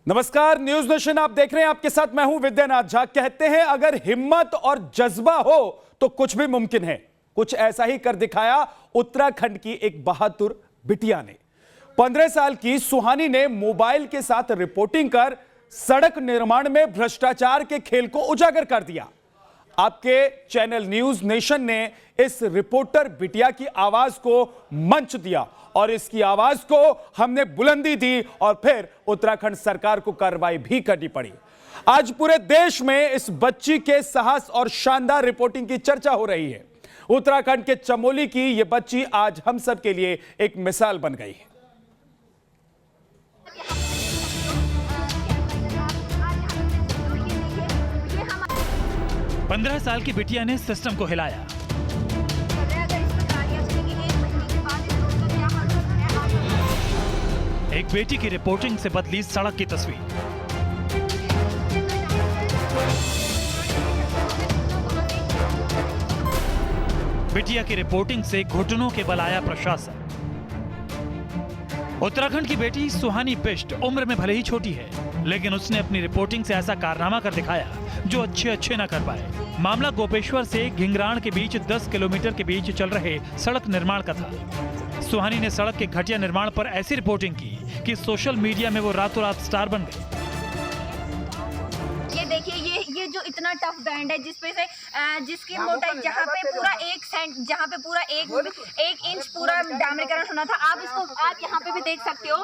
नमस्कार, news nation आप देख रहे हैं। आपके साथ मैं हूं विद्यानाथ झा। कहते हैं अगर हिम्मत और जज्बा हो तो कुछ भी मुमकिन है। कुछ ऐसा ही कर दिखाया उत्तराखंड की एक बहादुर बिटिया ने। 15 साल की सुहानी ने मोबाइल के साथ रिपोर्टिंग कर सड़क निर्माण में भ्रष्टाचार के खेल को उजागर कर दिया। आपके चैनल न्यूज नेशन ने इस रिपोर्टर बिटिया की आवाज को मंच दिया और इसकी आवाज को हमने बुलंदी दी और फिर उत्तराखंड सरकार को कार्रवाई भी करनी पड़ी। आज पूरे देश में इस बच्ची के साहस और शानदार रिपोर्टिंग की चर्चा हो रही है। उत्तराखंड के चमोली की यह बच्ची आज हम सब के लिए एक मिसाल बन गई है। पंद्रह साल की बिटिया ने सिस्टम को हिलाया। एक बेटी की रिपोर्टिंग से बदली सड़क की तस्वीर। बिटिया की रिपोर्टिंग से घुटनों के बल आया प्रशासन। उत्तराखंड की बेटी सुहानी बिष्ट उम्र में भले ही छोटी है, लेकिन उसने अपनी रिपोर्टिंग से ऐसा कारनामा कर दिखाया जो अच्छे न कर पाए। मामला गोपेश्वर से घिंगराण के बीच 10 किलोमीटर के बीच चल रहे सड़क निर्माण का था। सुहानी ने सड़क के घटिया निर्माण पर ऐसी रिपोर्टिंग की कि सोशल मीडिया में वो रातों रात स्टार बन गई। ये देखिए, ये जो इतना टफ बैंड है जिसपे से जिसकी मोटाई जहाँ पे पूरा 1 इंच पूरा डामरीकरण होना था। आप इसको यहाँ पे भी देख सकते हो।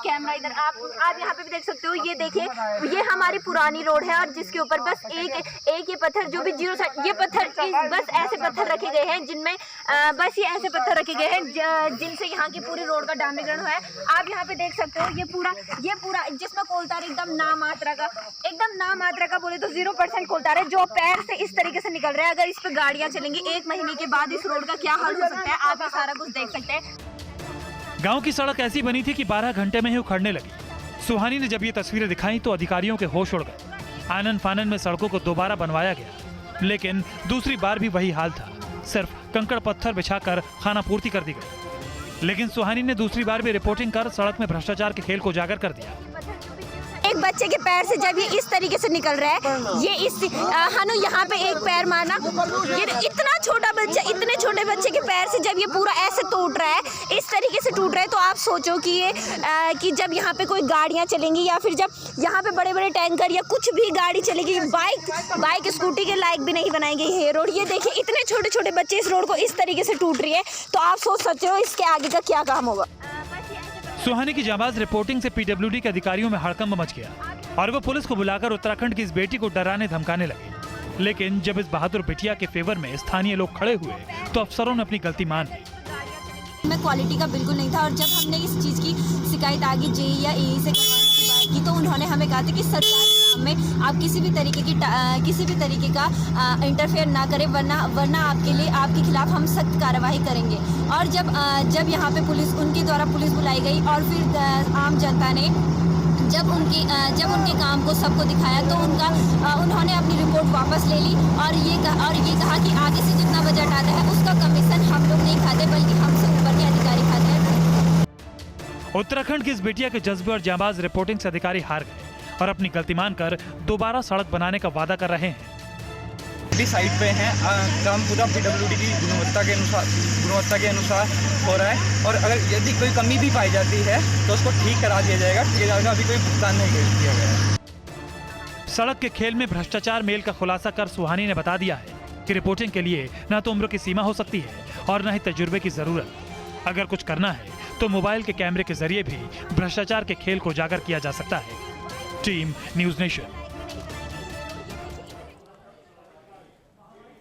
कैमरा इधर, आप यहाँ पे भी देख सकते हो। ये देखिए, ये हमारी पुरानी रोड है और जिसके ऊपर बस एक ये पत्थर जो भी जीरो साइड, ये पत्थर बस ऐसे पत्थर रखे गए हैं जिनमें बस ये ऐसे पत्थर रखे गए हैं जिनसे यहाँ की पूरी रोड का डामरीकरण हुआ है। आप यहाँ पे देख सकते हो। ये पूरा जिसमें कोलतार एकदम ना मात्रा का बोले तो 0% कोलतार है जो पैर से इस तरीके से निकल रहा है। अगर इस पे गाड़ियां चलेंगी 1 महीने के बाद इस रोड का क्या हाल हो सकता है, आप ये सारा कुछ देख सकते हैं। गांव की सड़क ऐसी बनी थी कि 12 घंटे में ही उखड़ने लगी। सुहानी ने जब ये तस्वीरें दिखाई तो अधिकारियों के होश उड़ गए। आनन फानन में सड़कों को दोबारा बनवाया गया, लेकिन दूसरी बार भी वही हाल था। सिर्फ कंकड़ पत्थर बिछाकर खाना पूर्ति कर दी गई। लेकिन सुहानी ने दूसरी बार भी रिपोर्टिंग कर सड़क में भ्रष्टाचार के खेल को उजागर कर दिया। एक बच्चे के पैर से जब ये इस तरीके से निकल रहा है, ये इस हनु यहाँ पे एक पैर मारना, ये इतना छोटा बच्चा, इतने छोटे बच्चे के पैर से जब ये पूरा ऐसे टूट रहा है, इस तरीके से टूट रहा है, तो आप सोचो कि ये कि जब यहाँ पे कोई गाड़ियाँ चलेंगी या फिर जब यहाँ पे बड़े बड़े टैंकर या कुछ भी गाड़ी चलेगी, बाइक स्कूटी के लायक भी नहीं बनाई गई है रोड। ये देखिए, इतने छोटे छोटे बच्चे इस रोड को इस तरीके से टूट रही है, तो आप सोच सकते हो इसके आगे का क्या काम होगा। सुहानी की जाबाज रिपोर्टिंग से पीडब्ल्यूडी के अधिकारियों में हड़कंप मच गया और वो पुलिस को बुलाकर उत्तराखंड की इस बेटी को डराने धमकाने लगे। लेकिन जब इस बहादुर बिटिया के फेवर में स्थानीय लोग खड़े हुए तो अफसरों ने अपनी गलती मान ली। में क्वालिटी का बिल्कुल नहीं था और जब हमने इस चीज़ की शिकायत आगे जेई या एई से करवाने की बात की तो उन्होंने हमें कहा था कि सरकारी काम में आप किसी भी तरीके का इंटरफेयर ना करें, वरना आपके लिए आपके खिलाफ हम सख्त कार्रवाई करेंगे। और जब यहाँ पे उनके द्वारा पुलिस बुलाई गई और फिर आम जनता ने जब उनके काम को सबको दिखाया तो उन्होंने अपनी रिपोर्ट वापस ले ली और ये कहा कि आगे से जितना बजट आता है उसका कमीशन हम लोग नहीं खाते बल्कि हमसे ऊपर के अधिकारी खाते हैं। उत्तराखंड की इस बिटिया के जज्बे और जाबाज रिपोर्टिंग से अधिकारी हार गए और अपनी गलती मानकर दोबारा सड़क बनाने का वादा कर रहे हैं। साइट पे हैं, काम पूरा पीडब्ल्यूडी की गुणवत्ता के अनुसार हो रहा है और अगर यदि कोई कमी भी पाई जाती है तो उसको ठीक करा दिया जाएगा। अभी कोई भुगतान नहीं किया गया है। सड़क के खेल में भ्रष्टाचार मेल का खुलासा कर सुहानी ने बता दिया है कि रिपोर्टिंग के लिए न तो उम्र की सीमा हो सकती है और न ही तजुर्बे की जरूरत। अगर कुछ करना है तो मोबाइल के कैमरे के जरिए भी भ्रष्टाचार के खेल को उजागर किया जा सकता है। Team news nation.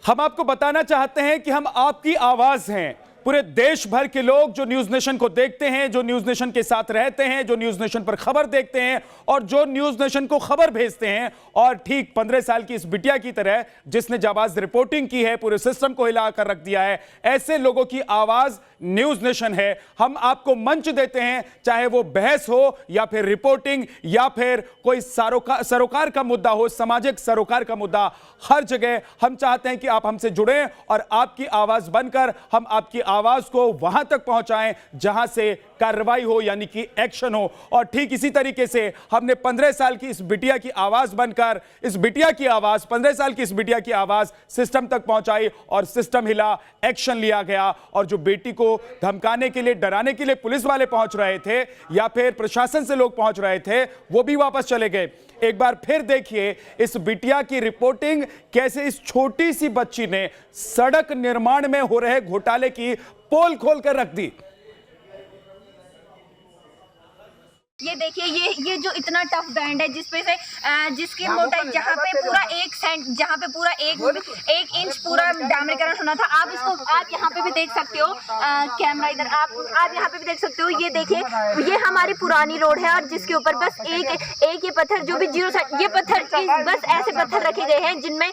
हम आपको बताना चाहते हैं कि हम आपकी आवाज हैं। पूरे देश भर के लोग जो न्यूज नेशन को देखते हैं, जो न्यूज नेशन के साथ रहते हैं, जो न्यूज नेशन पर खबर देखते हैं और जो न्यूज नेशन को खबर भेजते हैं, और ठीक 15 साल की इस बिटिया की तरह जिसने जाबाज रिपोर्टिंग की है, पूरे सिस्टम को हिलाकर रख दिया है, ऐसे लोगों की आवाज न्यूज नेशन है। हम आपको मंच देते हैं, चाहे वो बहस हो या फिर रिपोर्टिंग या फिर कोई सरोकार का मुद्दा हो, सामाजिक सरोकार का मुद्दा, हर जगह हम चाहते हैं कि आप हमसे जुड़ें और आपकी आवाज बनकर हम आपकी आवाज को वहां तक पहुंचाएं जहां से कार्रवाई हो, यानी कि एक्शन हो। और ठीक इसी तरीके से हमने 15 साल की इस बिटिया की आवाज बनकर इस बिटिया की आवाज 15 साल की इस बिटिया की आवाज सिस्टम तक पहुंचाई और सिस्टम हिला, एक्शन लिया गया। और जो बेटी को धमकाने के लिए, डराने के लिए पुलिस वाले पहुंच रहे थे या फिर प्रशासन से लोग पहुंच रहे थे, वो भी वापस चले गए। एक बार फिर देखिए इस बिटिया की रिपोर्टिंग, कैसे इस छोटी सी बच्ची ने सड़क निर्माण में हो रहे घोटाले की पोल खोल कर रख दी। ये देखिए, ये जो इतना टफ बैंड है जिसपे से जिसकी मोटाई जहाँ पे पूरा 1 इंच पूरा डामरीकरण होना था। आप इसको आप यहाँ पे भी देख सकते हो, कैमरा इधर आप यहाँ पे भी देख सकते हो। ये देखिए, ये हमारी पुरानी रोड है और जिसके ऊपर बस एक ये पत्थर जो भी जीरो साइड, ये पत्थर बस ऐसे पत्थर रखे गए हैं जिनमें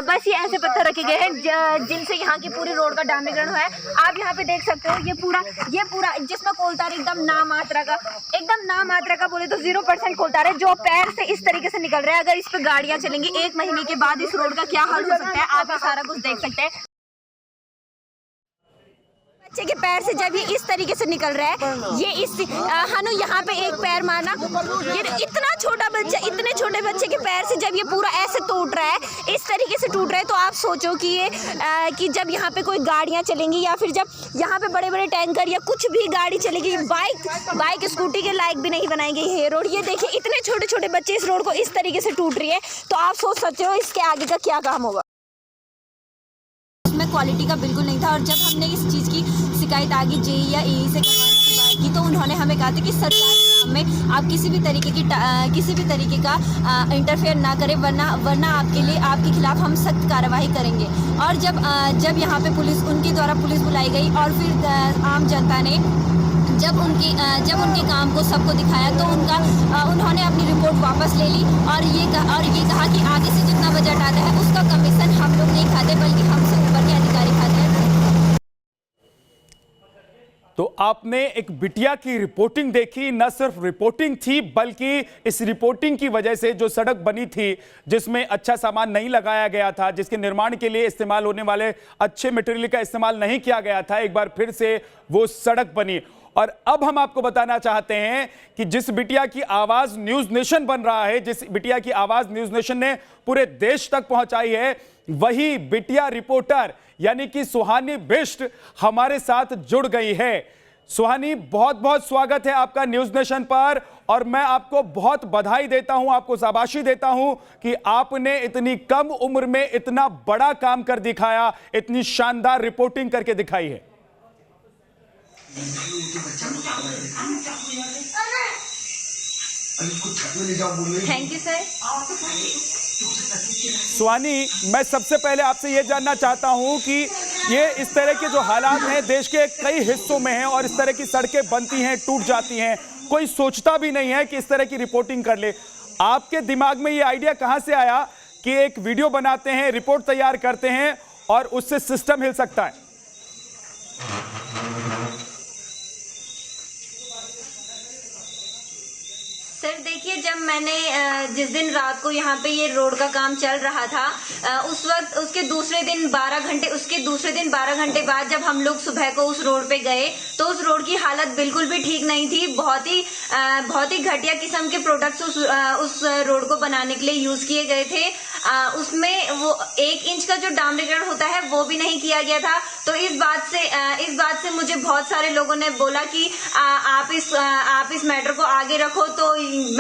बस ये ऐसे पत्थर रखे गए हैं जिनसे यहाँ की पूरी रोड का डामरीकरण हुआ है। आप यहाँ पे देख सकते हो ये पूरा जिसमें कोलतार एकदम मात्रा का बोले तो 0% कोलतार है जो पैर से इस तरीके से निकल रहा है। अगर इस पे गाड़ियां चलेंगी 1 महीने के बाद इस रोड का क्या हाल हो सकता है, आप ये सारा कुछ देख सकते हैं। बच्चे के पैर से जब ये इस तरीके से निकल रहा है, ये इस हनु यहाँ पे एक पैर मारना, ये इतना छोटा बच्चा, इतने छोटे बच्चे के पैर से जब ये पूरा ऐसे टूट रहा है, इस तरीके से टूट रहा है, तो आप सोचो कि ये कि जब यहाँ पे कोई गाड़ियाँ चलेंगी या फिर जब यहाँ पे बड़े बड़े टैंकर या कुछ भी गाड़ी चलेगी, बाइक स्कूटी के लायक भी नहीं बनाई गई है रोड। ये देखिए इतने छोटे छोटे बच्चे इस रोड को इस तरीके से टूट रही है, तो आप सोच सकते हो इसके आगे का क्या काम होगा। उसमें क्वालिटी का बिल्कुल नहीं था और जब हमने इस चीज़ की शिकायत आगे जेई या एई से करवाने की बात की तो उन्होंने हमें कहा था कि सरकारी काम में आप किसी भी तरीके का इंटरफेयर ना करें, वरना आपके खिलाफ हम सख्त कार्रवाई करेंगे। और जब यहाँ पे उनके द्वारा पुलिस बुलाई गई और फिर आम जनता ने जब उनके काम को सबको दिखाया तो उन्होंने अपनी रिपोर्ट वापस ले ली और ये कहा कि आगे से जितना बजट आता है उसका कमीशन हम लोग नहीं खाते बल्कि हमसे ऊपर के अधिकारी खाते हैं। तो आपने एक बिटिया की रिपोर्टिंग देखी, न सिर्फ रिपोर्टिंग थी बल्कि इस रिपोर्टिंग की वजह से जो सड़क बनी थी जिसमें अच्छा सामान नहीं लगाया गया था, जिसके निर्माण के लिए इस्तेमाल होने वाले अच्छे मटेरियल का इस्तेमाल नहीं किया गया था, एक बार फिर से वो सड़क बनी। और अब हम आपको बताना चाहते हैं कि जिस बिटिया की आवाज न्यूज नेशन बन रहा है, जिस बिटिया की आवाज न्यूज नेशन ने पूरे देश तक पहुंचाई है, वही बिटिया रिपोर्टर यानी कि सुहानी बिष्ट हमारे साथ जुड़ गई है। सुहानी, बहुत बहुत स्वागत है आपका न्यूज नेशन पर और मैं आपको बहुत बधाई देता हूं, आपको शाबाशी देता हूं कि आपने इतनी कम उम्र में इतना बड़ा काम कर दिखाया, इतनी शानदार रिपोर्टिंग करके दिखाई है। Thank you sir. सुहानी, मैं सबसे पहले आपसे यह जानना चाहता हूं कि ये इस तरह के जो हालात हैं देश के कई हिस्सों में हैं और इस तरह की सड़कें बनती हैं, टूट जाती हैं, कोई सोचता भी नहीं है कि इस तरह की रिपोर्टिंग कर ले। आपके दिमाग में ये आइडिया कहां से आया कि एक वीडियो बनाते हैं, रिपोर्ट तैयार करते हैं और उससे सिस्टम हिल सकता है? सर देखिए, जब मैंने जिस दिन रात को यहाँ पे ये रोड का काम चल रहा था उस वक्त उसके दूसरे दिन 12 घंटे बाद जब हम लोग सुबह को उस रोड पे गए तो उस रोड की हालत बिल्कुल भी ठीक नहीं थी। बहुत ही घटिया किस्म के प्रोडक्ट्स उस रोड को बनाने के लिए यूज किए गए थे। उसमें वो 1 इंच का जो डामरीकरण होता है वो भी नहीं किया गया था। तो इस बात से मुझे बहुत सारे लोगों ने बोला कि आप इस मैटर को आगे रखो। तो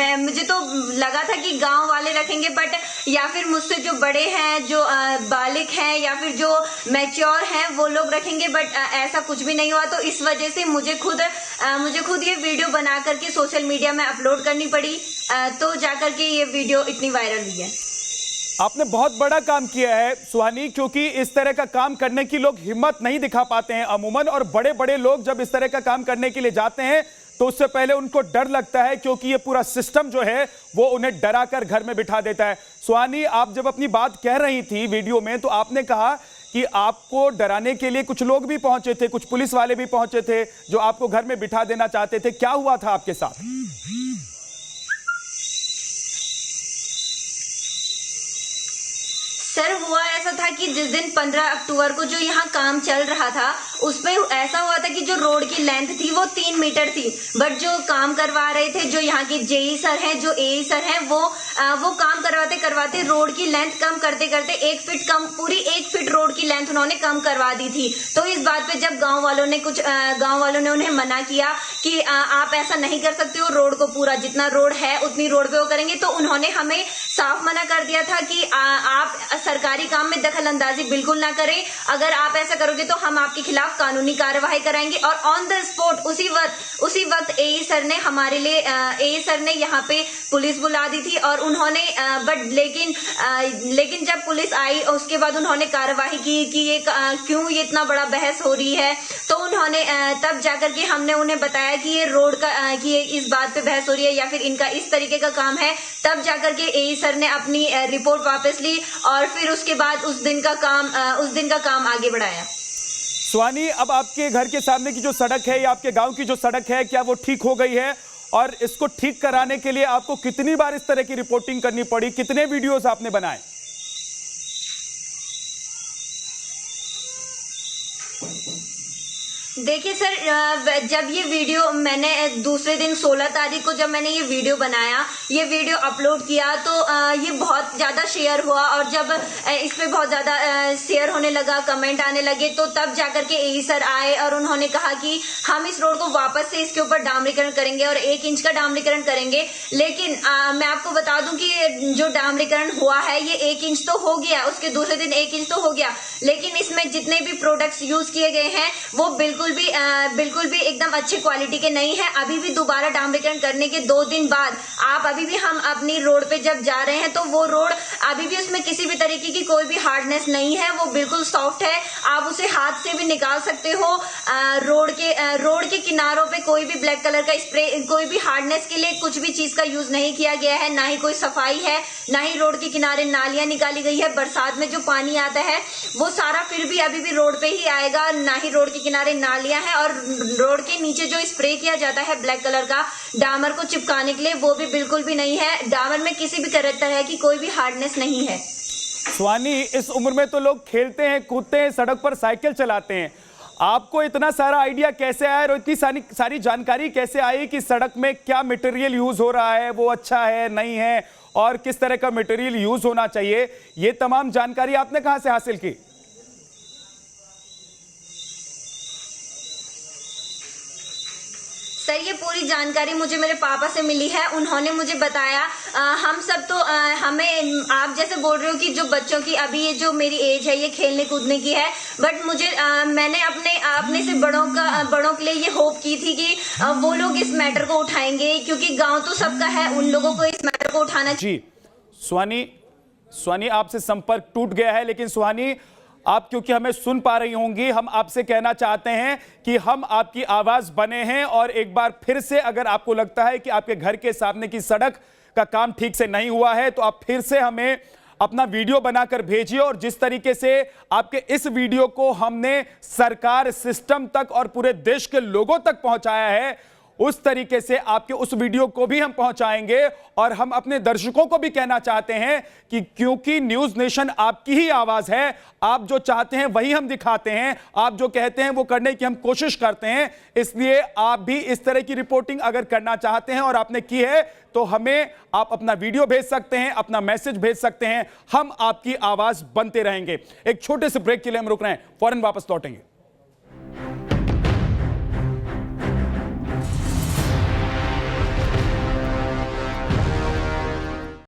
मुझे तो लगा था कि गांव वाले रखेंगे, बट या फिर मुझसे जो बड़े हैं, जो बालिग हैं या फिर जो मैच्योर हैं वो लोग रखेंगे, बट ऐसा कुछ भी नहीं हुआ। तो इस वजह से मुझे खुद ये वीडियो बना करके सोशल मीडिया में अपलोड करनी पड़ी, तो जाकर के ये वीडियो इतनी वायरल हुई है। आपने बहुत बड़ा काम किया है सुहानी, क्योंकि इस तरह का काम करने की लोग हिम्मत नहीं दिखा पाते हैं अमूमन, और बड़े बड़े लोग जब इस तरह का काम करने के लिए जाते हैं तो उससे पहले उनको डर लगता है, क्योंकि ये पूरा सिस्टम जो है वो उन्हें डरा कर घर में बिठा देता है। सुहानी, आप जब अपनी बात कह रही थी वीडियो में तो आपने कहा कि आपको डराने के लिए कुछ लोग भी पहुंचे थे, कुछ पुलिस वाले भी पहुंचे थे जो आपको घर में बिठा देना चाहते थे। क्या हुआ था आपके साथ? सर हुआ ऐसा था कि जिस दिन 15 अक्टूबर को जो यहाँ काम चल रहा था उसमें ऐसा हुआ था कि जो रोड की लेंथ थी वो 3 मीटर थी, बट जो काम करवा रहे थे, जो यहाँ के जेई सर हैं, जो एई सर हैं, वो काम करवाते करवाते रोड की लेंथ कम करते करते 1 फीट कम, पूरी 1 फीट रोड की लेंथ उन्होंने कम करवा दी थी। तो इस बात पे जब गांव वालों ने उन्हें मना किया कि आप ऐसा नहीं कर सकते हो, रोड को पूरा जितना रोड है उतनी रोड पे वो करेंगे, तो उन्होंने हमें साफ मना कर दिया था कि आप सरकारी काम में दखल अंदाजी बिल्कुल ना करें, अगर आप ऐसा करोगे तो हम आपके खिलाफ कानूनी कार्यवाही कराएंगे। और ऑन द स्पॉट उसी वक्त एई सर ने हमारे लिए एई सर ने यहाँ पे पुलिस बुला दी थी, और उन्होंने लेकिन जब पुलिस आई उसके बाद उन्होंने कार्यवाही की कि ये क्यों ये इतना बड़ा बहस हो रही है, तो उन्होंने तब जाकर के हमने उन्हें बताया कि ये रोड का कि ये इस बात पे बहस हो रही है या फिर इनका इस तरीके का काम है, तब जाकर के एई सर ने अपनी रिपोर्ट वापस ली और फिर उसके बाद उस दिन का काम आगे बढ़ाया। सुहानी, अब आपके घर के सामने की जो सड़क है या आपके गांव की जो सड़क है, क्या वो ठीक हो गई है? और इसको ठीक कराने के लिए आपको कितनी बार इस तरह की रिपोर्टिंग करनी पड़ी, कितने वीडियोस आपने बनाए? देखिए सर, जब ये वीडियो मैंने दूसरे दिन 16 तारीख को जब मैंने ये वीडियो बनाया, ये वीडियो अपलोड किया, तो ये बहुत ज़्यादा शेयर हुआ, और जब इस पे बहुत ज़्यादा शेयर होने लगा, कमेंट आने लगे, तो तब जाकर के एई सर आए और उन्होंने कहा कि हम इस रोड को वापस से इसके ऊपर डामरीकरण करेंगे और 1 इंच का डामरीकरण करेंगे। लेकिन मैं आपको बता दूं कि जो डामरीकरण हुआ है ये 1 इंच तो हो गया, उसके दूसरे दिन 1 इंच तो हो गया, लेकिन इसमें जितने भी प्रोडक्ट्स यूज किए गए हैं वो बिल्कुल भी एकदम अच्छी क्वालिटी के नहीं है। अभी भी दोबारा डामरीकरण करने के 2 दिन बाद अभी भी हम अपनी रोड पे जब जा रहे हैं तो वो रोड अभी भी उसमें किसी भी तरीके की कोई भी हार्डनेस नहीं है, वो बिल्कुल सॉफ्ट है, आप उसे हाथ से भी निकाल सकते हो। रोड के किनारों पे कोई भी ब्लैक कलर का स्प्रे, कोई भी हार्डनेस के लिए कुछ भी चीज का यूज नहीं किया गया है, ना ही कोई सफाई है, ना ही रोड के किनारे नालियां निकाली गई है। बरसात में जो पानी आता है वो सारा फिर भी अभी भी रोड पे ही आएगा, ना ही रोड के किनारे नालियां है, और रोड के नीचे जो स्प्रे किया जाता है ब्लैक कलर का डामर को चिपकाने के लिए, वो भी बिल्कुल भी नहीं है। डामर में किसी भी तरह की कोई भी हार्डनेस नहीं है। सुहानी, इस उम्र में तो लोग खेलते हैं, कूदते हैं, सड़क पर साइकिल चलाते हैं, आपको इतना सारा आइडिया कैसे आया और इतनी सारी जानकारी कैसे आई कि सड़क में क्या मटेरियल यूज हो रहा है, वो अच्छा है नहीं है, और किस तरह का मटेरियल यूज होना चाहिए, ये तमाम जानकारी आपने कहां से हासिल की? सर, ये पूरी जानकारी मुझे मेरे पापा से मिली है, उन्होंने मुझे बताया। हम सब तो हमें आप जैसे बोल रहे हो कि जो बच्चों की अभी ये जो मेरी एज है ये खेलने कूदने की है, बट मुझे मैंने अपने से बड़ों के लिए ये होप की थी कि वो लोग इस मैटर को उठाएंगे, क्योंकि गांव तो सबका है, उन लोगों को इस मैटर को उठाना चाहिए। जी सुहानी, आपसे संपर्क टूट गया है, लेकिन सुहानी आप क्योंकि हमें सुन पा रही होंगी, हम आपसे कहना चाहते हैं कि हम आपकी आवाज बने हैं, और एक बार फिर से अगर आपको लगता है कि आपके घर के सामने की सड़क का काम ठीक से नहीं हुआ है तो आप फिर से हमें अपना वीडियो बनाकर भेजिए, और जिस तरीके से आपके इस वीडियो को हमने सरकार, सिस्टम तक और पूरे देश के लोगों तक पहुंचाया है, उस तरीके से आपके उस वीडियो को भी हम पहुंचाएंगे। और हम अपने दर्शकों को भी कहना चाहते हैं कि क्योंकि न्यूज नेशन आपकी ही आवाज है, आप जो चाहते हैं वही हम दिखाते हैं, आप जो कहते हैं वो करने की हम कोशिश करते हैं, इसलिए आप भी इस तरह की रिपोर्टिंग अगर करना चाहते हैं और आपने की है तो हमें आप अपना वीडियो भेज सकते हैं, अपना मैसेज भेज सकते हैं, हम आपकी आवाज बनते रहेंगे। एक छोटे से ब्रेक के लिए हम रुक रहे हैं, फौरन वापस लौटेंगे।